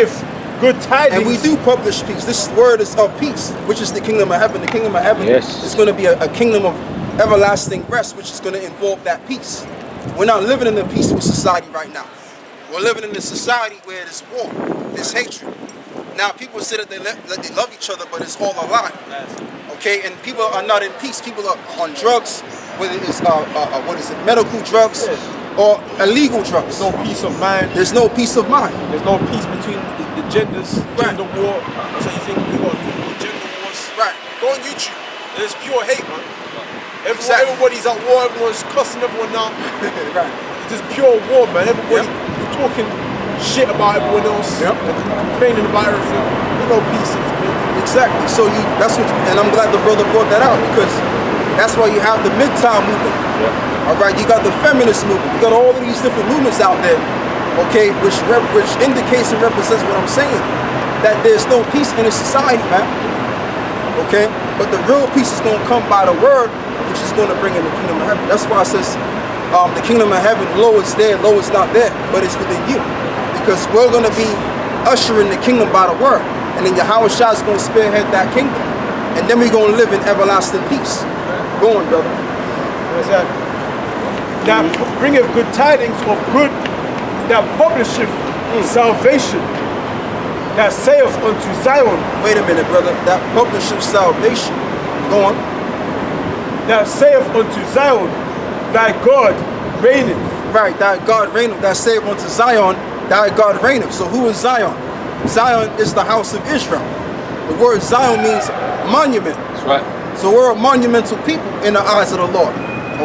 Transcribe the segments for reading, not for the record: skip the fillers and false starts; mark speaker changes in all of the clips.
Speaker 1: bringeth good tidings.
Speaker 2: And we do publish peace. This word is of peace, which is the kingdom of heaven. The kingdom of heaven is going to be a kingdom of everlasting rest, which is going to involve that peace. We're not living in a peaceful society right now. We're living in a society where there's war, there's hatred. Now, people say that they love each other, but it's all a lie. Okay, and people are not in peace. People are on drugs, whether it's medical drugs or illegal drugs.
Speaker 1: There's no peace of mind.
Speaker 2: There's no peace of mind.
Speaker 1: There's no peace between the genders, gender war. So you think we got gender wars?
Speaker 2: Right. Go on YouTube.
Speaker 1: There's pure hate, man. Everybody's at war. Everyone's cussing everyone out.
Speaker 2: Right.
Speaker 1: It's just pure war, man. Everybody talking shit about everyone else. And complaining about everything. There's no peace in this place.
Speaker 2: Exactly. So and I'm glad the brother brought that out, because that's why you have the Midtown movement. All right. You got the feminist movement. You got all of these different movements out there. Okay, which indicates and represents what I'm saying, that there's no peace in a society, man. Okay, but the real peace is going to come by the word, which is going to bring in the kingdom of heaven. That's why it says the kingdom of heaven, lo is there, lo is not there, but it's within you, because we're going to be ushering the kingdom by the word, and then Yahweh Shah is going to spearhead that kingdom, and then we're going to live in everlasting peace. Go on, brother.
Speaker 1: What's that? That bringeth good tidings of good, that publisheth salvation, that saith unto Zion.
Speaker 2: Wait a minute, brother. That publisheth salvation. Go on.
Speaker 1: That saith unto Zion, thy God reigneth.
Speaker 2: Right, thy God reigneth. That saith unto Zion, thy God reigneth. So who is Zion? Zion is the house of Israel. The word Zion means monument.
Speaker 3: That's right.
Speaker 2: So we're a monumental people in the eyes of the Lord.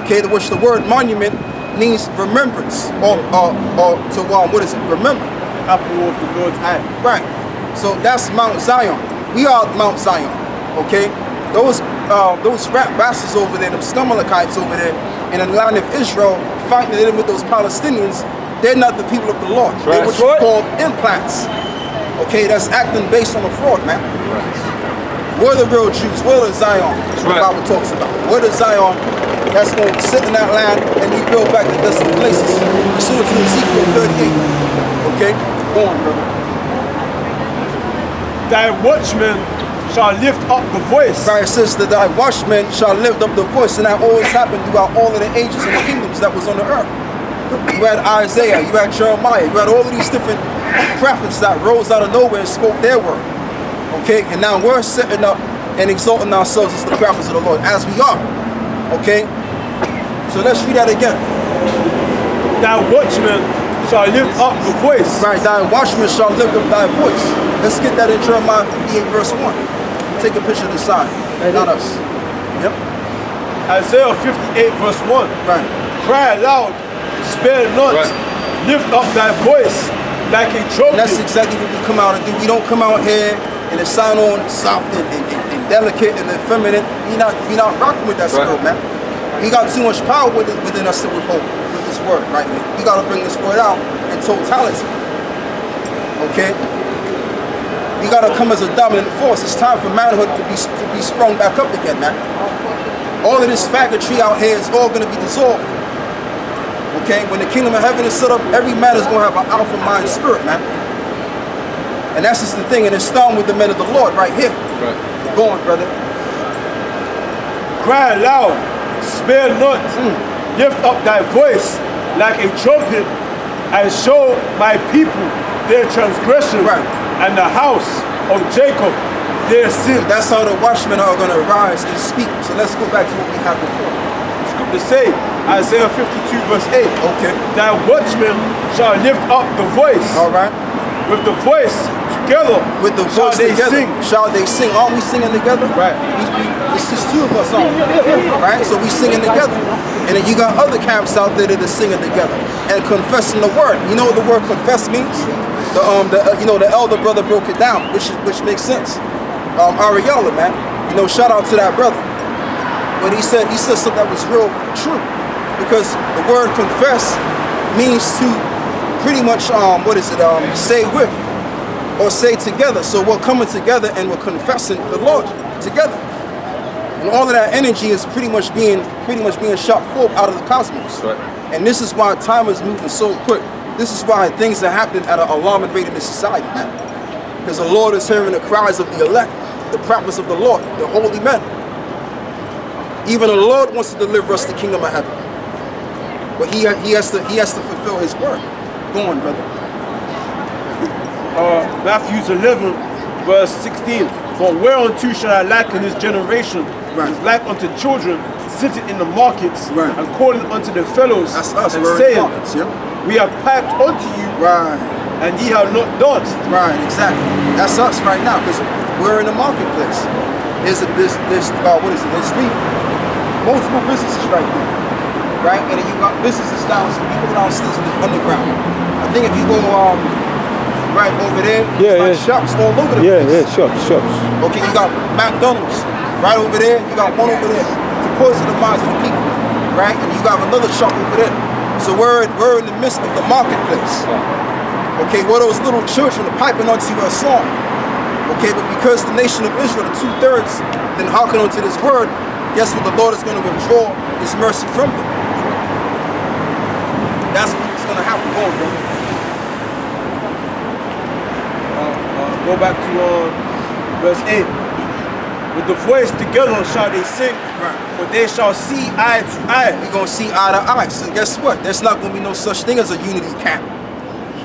Speaker 2: Okay, which the word monument means remembrance, remember.
Speaker 1: Apple of the Lord's eye.
Speaker 2: Right. So that's Mount Zion. We are Mount Zion. Okay. Those rat bastards over there, them Scamalakites over there in the land of Israel, fighting them with those Palestinians, they're not the people of the Lord.
Speaker 1: Right.
Speaker 2: They're what you call implants. Okay, that's acting based on a fraud, man. We're the real Jews. We're the Zion. That's what the Bible talks about. We're the Zion that's going to sit in that land and rebuild back the desolate places. Pursuant to Ezekiel 38. Okay? Go on, brother.
Speaker 1: Thy watchmen shall lift up the voice.
Speaker 2: Right, it says that thy watchmen shall lift up the voice, and that always happened throughout all of the ages and the kingdoms that was on the earth. You had Isaiah, you had Jeremiah, you had all of these different prophets that rose out of nowhere and spoke their word. Okay, and now we're setting up and exalting ourselves as the prophets of the Lord, as we are. Okay, so let's read that again.
Speaker 1: Thy watchmen shall lift up the voice.
Speaker 2: Right, thy watchmen shall lift up thy voice. Let's get that in Jeremiah 58 verse 1. Take a picture of the side, not us. Yep.
Speaker 1: Isaiah 58 verse 1.
Speaker 2: Right.
Speaker 1: Cry aloud, spare not, lift up thy voice like a trumpet.
Speaker 2: And that's exactly what we come out and do. We don't come out here and it sound on soft and delicate and feminine. We not rocking with that spirit, man. We got too much power within us to withhold with this word, right? We got to bring this word out in totality. Okay? We got to come as a dominant force. It's time for manhood to be sprung back up again, man. All of this faggotry out here is all going to be dissolved. Okay? When the kingdom of heaven is set up, every man is going to have an alpha mind spirit, man. And that's just the thing, and it's starting with the men of the Lord right here.
Speaker 3: Right.
Speaker 2: Go on, brother.
Speaker 1: Cry aloud, spare not, lift up thy voice like a trumpet, and show my people their transgression, and the house of Jacob their sin.
Speaker 2: That's how the watchmen are going to rise and speak. So let's go back to what we had before.
Speaker 1: The same, Isaiah 52 verse 8.
Speaker 2: Okay.
Speaker 1: Thy watchmen shall lift up the voice.
Speaker 2: All right.
Speaker 1: With the voice together.
Speaker 2: With the voice together. Shall they sing? Aren't we singing together?
Speaker 1: Right.
Speaker 2: It's just two of us on. Right? So we singing together. And then you got other camps out there that are singing together and confessing the word. You know what the word confess means? The elder brother broke it down, which makes sense. Ariella, man. You know, shout out to that brother. But he said something that was real true, because the word confess means to pretty much say with or say together. So we're coming together and we're confessing the Lord together, and all of that energy is pretty much being shot forth out of the cosmos.
Speaker 3: Right.
Speaker 2: And this is why time is moving so quick. This is why things are happening at an alarming rate in this society, man. Because the Lord is hearing the cries of the elect, the prophets of the Lord, the holy men. Even the Lord wants to deliver us the kingdom of heaven. But he has to fulfill his word. Go on, brother.
Speaker 1: Matthew 11, verse 16. For whereunto shall I liken this generation?
Speaker 2: Right.
Speaker 1: It's like unto children sitting in the markets,
Speaker 2: Right.
Speaker 1: and calling unto their fellows,
Speaker 2: That's us.
Speaker 1: and
Speaker 2: We're in
Speaker 1: saying,
Speaker 2: markets, yeah?
Speaker 1: we have piped unto you,
Speaker 2: Right.
Speaker 1: and ye have not danced.
Speaker 2: Right, exactly. That's us right now, because we're in the marketplace. There's what is it? There's multiple businesses right there, right? And then you got businesses downstairs, people downstairs in the underground. I think if you go right over there, it's like shops all over the place.
Speaker 3: Shops.
Speaker 2: Okay, you got McDonald's right over there. You got one over there to poison the minds of the people, right? And you got another shop over there. So we're in the midst of the marketplace. Okay, where those little children are piping onto a song. Okay, but because the nation of Israel, the 2/3, then hearken onto this word, guess what? The Lord is going to withdraw his mercy from them. That's what's going to happen. Go on, brother.
Speaker 1: Go back to verse 8. With the voice together shall they sing,
Speaker 2: Right.
Speaker 1: for they shall see eye to eye.
Speaker 2: We're going to see eye to eye. So guess what? There's not going to be no such thing as a unity camp.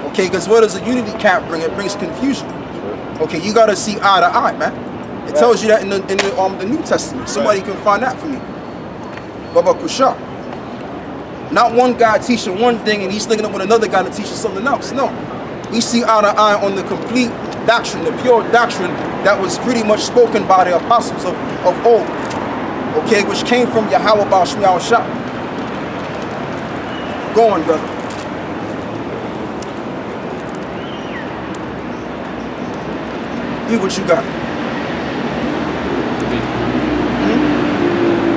Speaker 2: Okay, because what does a unity camp bring? It brings confusion. Okay, you got to see eye to eye, man. It tells you that in the New Testament. Somebody can find that for me. Baba Kusha. Not one guy teaching one thing and he's linking up with another guy to teach us something else. No. We see eye to eye on the complete doctrine, the pure doctrine that was pretty much spoken by the apostles of old. Okay, which came from Yahweh Baal Shem Yahushua. Go on, brother. Read what you got.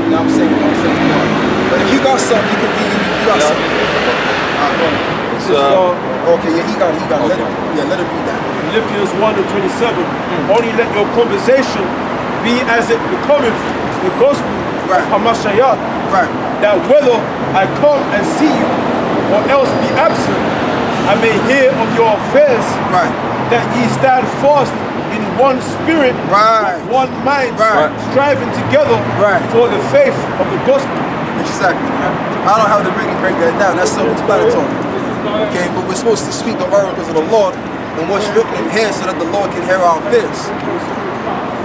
Speaker 2: No, I'm saying. But if you got something, you can read. You got something. Okay, yeah, he got it. Let it read that.
Speaker 1: Philippians 1:27. Only let your conversation be as it becometh the gospel
Speaker 2: Right.
Speaker 1: of Hamashiach,
Speaker 2: Right.
Speaker 1: that whether I come and see you or else be absent, I may hear of your affairs,
Speaker 2: Right.
Speaker 1: that ye stand fast in one spirit,
Speaker 2: Right.
Speaker 1: with one mind,
Speaker 2: Right.
Speaker 1: striving together
Speaker 2: Right.
Speaker 1: for the faith of the gospel.
Speaker 2: Exactly. I don't have to really break that down. That's self-explanatory. Okay, but we're supposed to speak the oracles of the Lord and what's written in here so that the Lord can hear our affairs.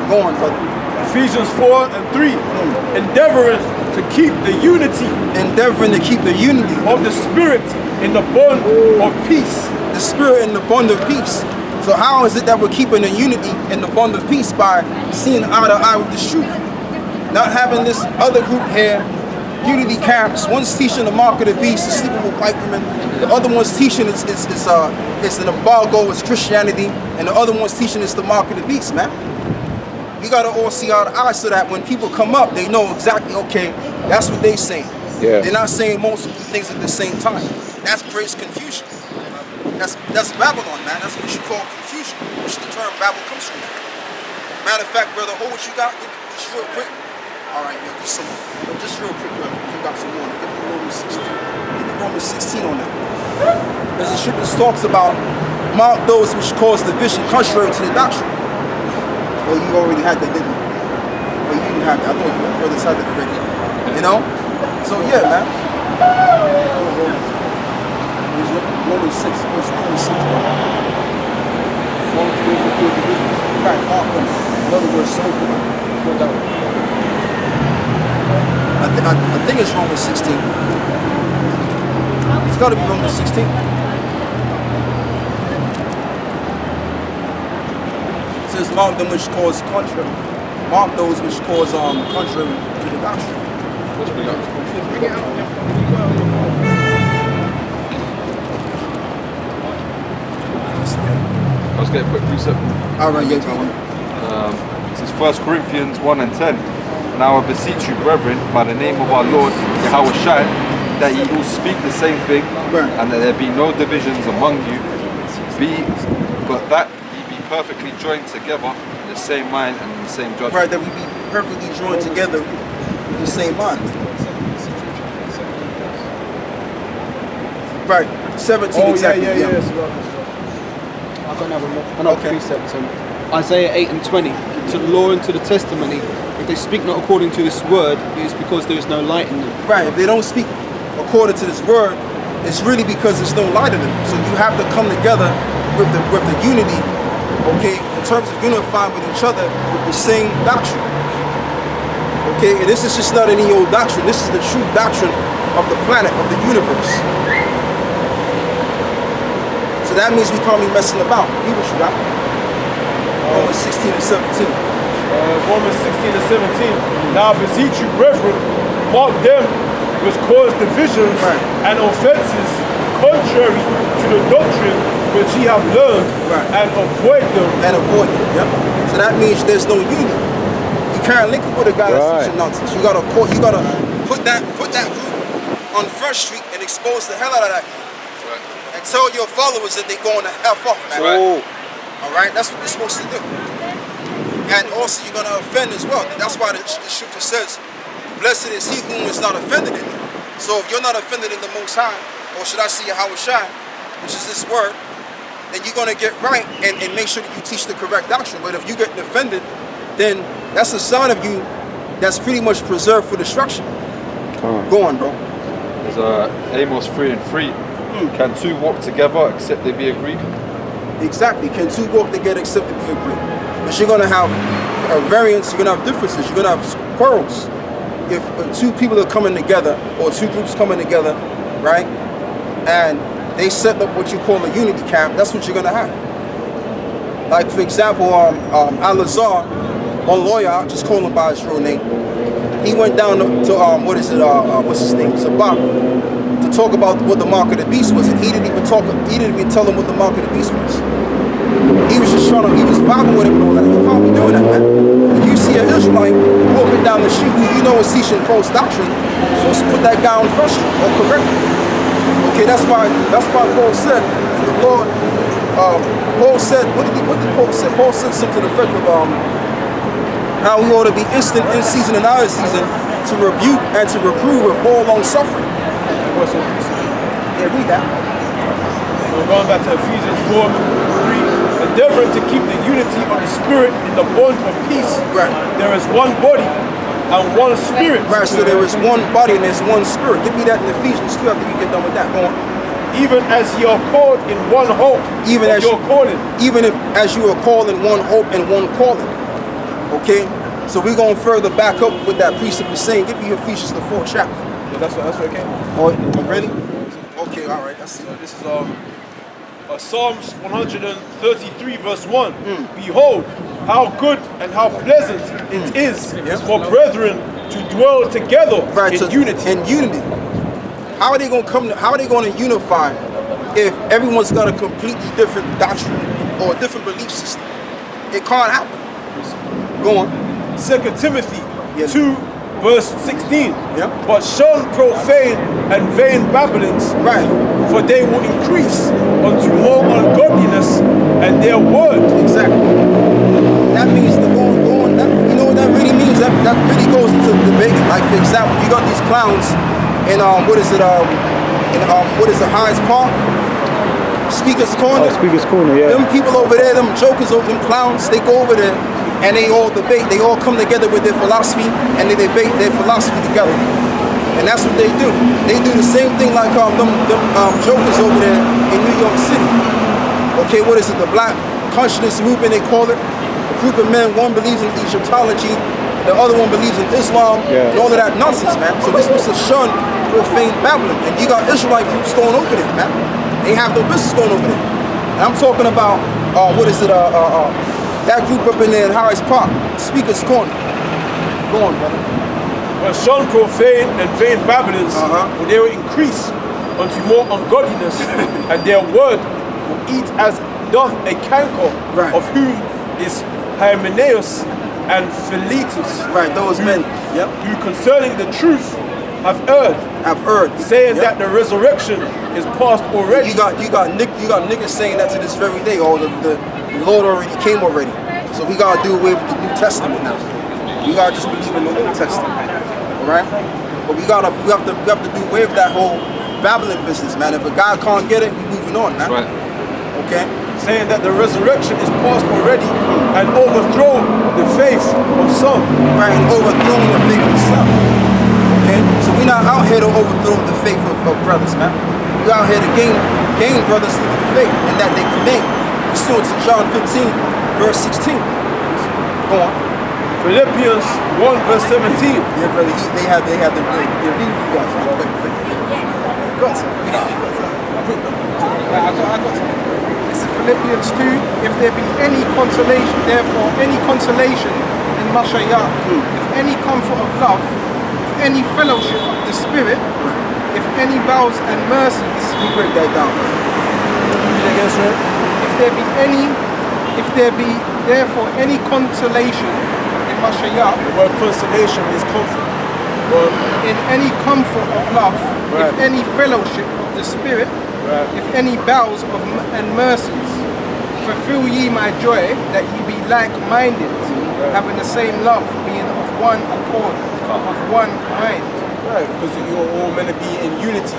Speaker 2: Go on, brother.
Speaker 1: Ephesians 4:3, endeavoring to keep the unity
Speaker 2: Endeavoring to keep the unity
Speaker 1: of the Spirit in the bond of peace.
Speaker 2: the spirit in the bond of peace. So how is it that we're keeping the unity in the bond of peace? By seeing eye to eye with the truth. Not having this other group here, unity camps. One's teaching the mark of the beast, the sleeping with white women. The other one's teaching it's an embargo, it's Christianity, and the other one's teaching it's the mark of the beast, man. We gotta all see eye to eye so that when people come up, they know exactly, okay, that's what they're saying.
Speaker 3: Yeah.
Speaker 2: They're not saying multiple things at the same time. That creates confusion. That's Babylon, man. That's what you call confusion, which the term Babel comes from. Matter of fact, brother, hold what you got. Give me just real quick. All right, yo, just real quick, brother. You got some more. Give me Romans 16. Give me Romans 16 on that. Because the scripture talks about mark those which cause division contrary to the doctrine. Well, you already had that, didn't you? Well, you didn't have that. I thought you brothers had that already. You know? So yeah, man. Romans 6. What's Romans 6, bro? Right, mark them. In other words, so I think it's Romans 16. It's got to be Romans 16. It says, mark them which cause contrary. Mark those which cause contrary to the doctrine.
Speaker 3: Let's bring it up.
Speaker 2: Bring it out.
Speaker 3: Let's get a quick precept.
Speaker 2: All right, yeah.
Speaker 3: This is 1 Corinthians 1 and 10. Now I beseech you, brethren, by the name of our Lord Yahweh Shai, that ye all speak the same thing,
Speaker 2: Right.
Speaker 3: and that there be no divisions among you, but that ye be perfectly joined together in the same mind and in the same judgment.
Speaker 2: Right, that we be perfectly joined together in the same mind. Right. 17
Speaker 1: Oh,
Speaker 2: exactly.
Speaker 1: yeah.
Speaker 4: I got another
Speaker 2: Okay.
Speaker 4: precept. Isaiah 8 and 20. To the law and to the testimony, if they speak not according to this word, it is because there is no light in them.
Speaker 2: Right. If they don't speak according to this word, it's really because there's no light in them. So you have to come together with the unity, okay, in terms of unifying with each other with the same doctrine. Okay, and this is just not any old doctrine. This is the true doctrine of the planet, of the universe. So that means we can't be messing about. People should not. Romans 16 and 17.
Speaker 1: Romans 16 and 17. Now I beseech you, brethren, mark them which cause divisions
Speaker 2: Right.
Speaker 1: and offenses contrary to the doctrine which ye have learned,
Speaker 2: Right.
Speaker 1: and avoid them.
Speaker 2: And avoid it. Yep. So that means there's no unity. You can't link up with a guy that's
Speaker 3: Right.
Speaker 2: teaching nonsense. You gotta put that group on First Street and expose the hell out of that group. And tell your followers that they're going to F off, man.
Speaker 3: Right.
Speaker 2: All right, that's what they're supposed to do. And also, you're gonna offend as well. That's why the scripture says, "Blessed is he whom is not offended in you." So if you're not offended in the Most High, or should I say Yahweh Shai, which is this word, then you're gonna get right and make sure that you teach the correct doctrine. But if you get offended, then that's a sign of you that's pretty much preserved for destruction. Go on, bro.
Speaker 3: There's Amos 3 and 3. Can two walk together except they be agreed?
Speaker 2: Exactly. Can two walk together except to be agreed? Because you're gonna have a variance, you're gonna have differences, you're gonna have quarrels. If two people are coming together, or two groups coming together, right, and they set up what you call a unity camp, that's what you're gonna have. Like for example, Al-Azhar, one lawyer, I'll just call him by his real name. He went down to what's his name, Zabak, to talk about what the mark of the beast was, and he didn't even tell him what the mark of the beast was. He was just he was vibing with him and all that. You can't be doing that, man. If you see an Israelite walking down the street who you know is teaching false doctrine, you're supposed to put that guy on First Street or correct him. Okay, that's why Paul said, the Lord, Paul said, what did Paul say? Paul said something to the effect of how we ought to be instant in season and out of season to rebuke and to reprove with all long suffering. Yeah, read that.
Speaker 1: So going back to Ephesians 4:3, endeavoring to keep the unity of the Spirit in the bond of peace.
Speaker 2: Right.
Speaker 1: There is one body and one Spirit.
Speaker 2: Right, so there is one body and there's one spirit. Give me that in Ephesians 2 after you get done with that. Go on.
Speaker 1: Even as ye are called in one hope
Speaker 2: Even
Speaker 1: of
Speaker 2: as
Speaker 1: your calling.
Speaker 2: Even as you are called in one hope and one calling. Okay? So we're going further back up with that precept of saying, give me Ephesians the 4th chapter.
Speaker 1: Yeah, that's what it came.
Speaker 2: Oh, really? Okay, all right. That's
Speaker 1: So this is Psalms 133 verse 1. Behold, how good and how pleasant it is for brethren to dwell together in unity.
Speaker 2: In unity. How are they going to come? How are they going to unify if everyone's got a completely different doctrine or a different belief system? It can't happen. Go on.
Speaker 1: 2 Timothy
Speaker 2: Yes.
Speaker 1: 2 verse 16.
Speaker 2: Yeah.
Speaker 1: But shun profane and vain babblings,
Speaker 2: Right.
Speaker 1: for they will increase unto more ungodliness, and their word.
Speaker 2: Exactly. That means the going. That, you know what that really means? That really goes into debating. Like for example, you got these clowns in what is the Hyde's Park? Speaker's Corner.
Speaker 5: Speaker's Corner, yeah.
Speaker 2: Them people over there, them jokers, them clowns, they go over there and they all debate. They all come together with their philosophy and they debate their philosophy together. And that's what they do. They do the same thing like them jokers over there in New York City. Okay, what is it? The Black Consciousness Movement, they call it. A group of men, one believes in Egyptology, the other one believes in Islam, and all of that nonsense, man. So we're supposed to shun profane babbling. And you got Israelite groups going over there, man. They have no business going over there. And I'm talking about, that group up in there in Harris Park, Speaker's Corner. Go on, brother.
Speaker 1: But shun profane and vain babblings, for they will increase unto more ungodliness, and their word will eat as doth a canker,
Speaker 2: Right.
Speaker 1: of whom is Hymenaeus and Philetus.
Speaker 2: Right, those men. Yep.
Speaker 1: Who concerning the truth have erred,
Speaker 2: I've heard.
Speaker 1: saying
Speaker 2: Yep.
Speaker 1: that the resurrection is past already.
Speaker 2: You got niggas saying that to this very day. Oh, the Lord already came already. So we gotta do away with the New Testament now. We gotta just believe in the Old Testament. Alright? But we have to do away with that whole babbling business, man. If a guy can't get it, we moving on, man.
Speaker 3: Right.
Speaker 2: Okay?
Speaker 1: Saying that the resurrection is past already and overthrown the faith of some.
Speaker 2: Right, and overthrowing the faith of some. Okay? So we're not out here to overthrow the faith of brothers, man. We're out here to gain brothers through the faith and that they remain. We saw it in John 15, verse 16. Go on.
Speaker 1: Philippians 1 verse 17.
Speaker 2: Yeah, brother, they have the read you guys. Got some.
Speaker 5: I got this is Philippians 2. If there be any consolation, therefore any consolation in Mashiach, if any comfort of love, if any fellowship of the Spirit, if any vows and mercies,
Speaker 2: You break that down.
Speaker 5: if there be therefore any consolation in Mashiach,
Speaker 1: The word consolation is comfort. Well,
Speaker 5: in any comfort of love,
Speaker 1: Right.
Speaker 5: if any fellowship of the Spirit,
Speaker 1: Right.
Speaker 5: if any bowels of and mercies, fulfill ye my joy, that ye be like-minded, having the same love, being of one accord, of one mind.
Speaker 6: Right, because you're all meant to be in unity,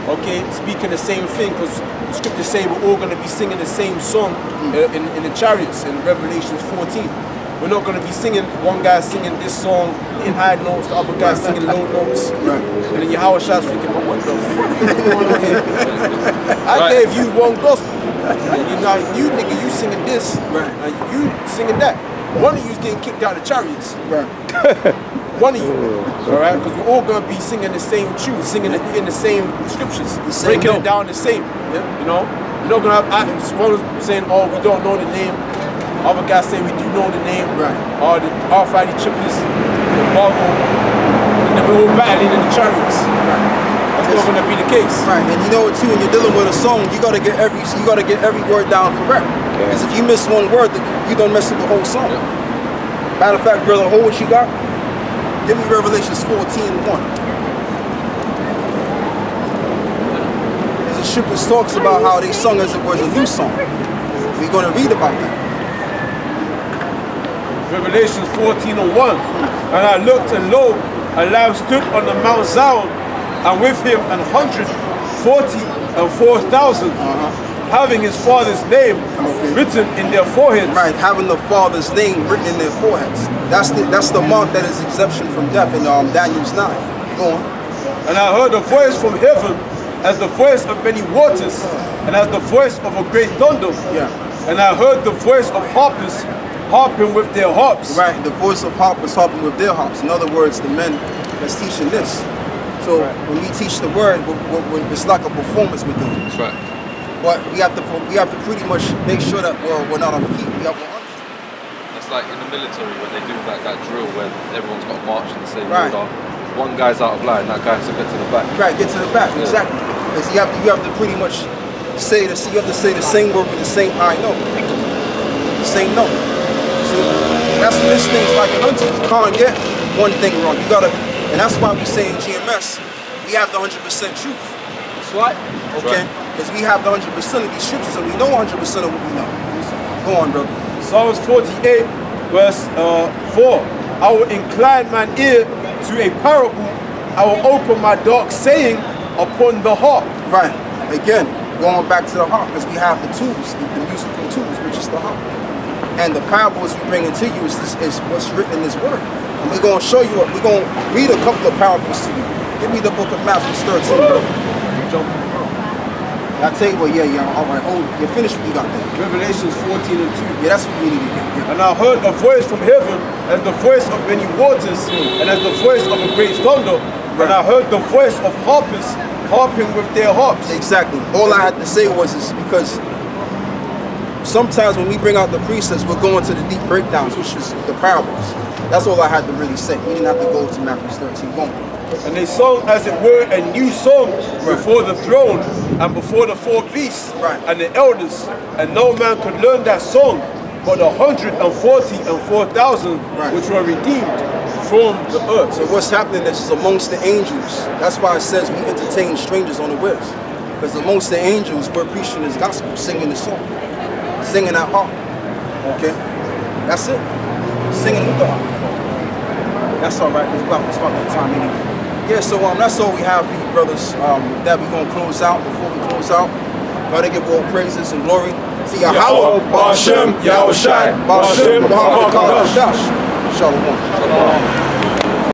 Speaker 6: okay? Speaking the same thing, because the scriptures say we're all going to be singing the same song in the chariots in Revelations 14. We're not going to be singing, one guy singing this song in high notes, the other guy singing low notes.
Speaker 2: Right.
Speaker 6: And then Yahweh Shah's thinking, but what the fuck is going on here? I
Speaker 3: Right.
Speaker 6: gave you one gospel. You nigga, you singing this,
Speaker 2: Right.
Speaker 6: and you singing that. One of you's getting kicked out of the chariots.
Speaker 2: Right.
Speaker 6: One of you, all right? Because we're all gonna be singing the same tune, singing it in the same scriptures,
Speaker 2: The same
Speaker 6: breaking
Speaker 2: note.
Speaker 6: it down the same. You know, you're not gonna have one saying, "Oh, we don't know the name." Other guys say we do know the name.
Speaker 2: Right.
Speaker 6: Or the R5 chippers, the Bargo, and then we're all battling in the chariots.
Speaker 2: Right.
Speaker 6: That's not gonna be the case.
Speaker 2: Right, and you know what too, when you're dealing with a song, you gotta get every word down correct. Because if you miss one word, you don't mess with the whole song. Matter of fact, brother, hold what you got. Give me Revelations 14:1. There's a scripture talks about how they sung as it was a new song. We're gonna read about that.
Speaker 1: Revelations 14:1. And I looked, and lo, a lamb stood on the Mount Zion, and with him 144,000, having his father's name written in their foreheads.
Speaker 2: Right, having the Father's name written in their foreheads. That's the mark that is exemption from death in Daniel's 9. Go on.
Speaker 1: And I heard a voice from heaven, as the voice of many waters, and as the voice of a great thunder.
Speaker 2: Yeah.
Speaker 1: And I heard the voice of harpers harping with their harps.
Speaker 2: Right, the voice of harpers harping with their harps. In other words, the men that's teaching this. So when we teach the word, it's like a performance we're doing.
Speaker 3: That's right.
Speaker 2: But we have to pretty much make sure that we're not off key. We have 100.
Speaker 3: That's like in the military when they do that drill where everyone's got to march in the same
Speaker 2: Right.
Speaker 3: order. One guy's out of line, that guy has to get to the back.
Speaker 2: Right, get to the back, exactly. Because you have to pretty much say the same word with the same high note. The same note. So that's what this thing's like an unto. You can't get one thing wrong. You gotta, and that's why we say in GMS, we have the 100% truth.
Speaker 6: That's right.
Speaker 2: Okay? Because we have the 100% of these scriptures and we know 100% of what we know. Go on, brother.
Speaker 1: Psalms 48 verse 4. I will incline mine ear to a parable. I will open my dark saying upon the harp.
Speaker 2: Right. Again, going back to the harp, because we have the tools, the musical tools, which is the harp. And the parables we bring into you is what's written in this word. And we're going to show you, we're going to read a couple of parables to you. Give me the book of Matthew 13, brother. I tell you what, all right, hold it. You finish what you got there.
Speaker 1: Revelations 14:2.
Speaker 2: Yeah, that's what we need to get. Yeah.
Speaker 1: And I heard a voice from heaven, as the voice of many waters, and as the voice of a great thunder. And I heard the voice of harpers harping with their harps.
Speaker 2: Exactly. All I had to say was is because sometimes when we bring out the precepts, we're going to the deep breakdowns, which is the parables. That's all I had to really say. We didn't have to go to Matthew 13. Go on.
Speaker 1: And they sung, as it were, a new song before the throne and before the four beasts and the elders. And no man could learn that song but 144,000 which were redeemed from the earth.
Speaker 2: So what's happening is amongst the angels. That's why it says we entertain strangers unawares. Because amongst the angels, we're preaching this gospel, singing the song, singing that harp. Okay? That's it. Singing with the harp. That's all right. It's about that time anyway. Yeah, so that's all we have for you, brothers. With that, we're gonna close out. Before we close out, gotta give all praises and glory to Yahweh,
Speaker 1: Ba'ashem, Yahushai,
Speaker 2: Ba'ashem,
Speaker 1: Ba'ashem,
Speaker 2: Muhammad, Shalom.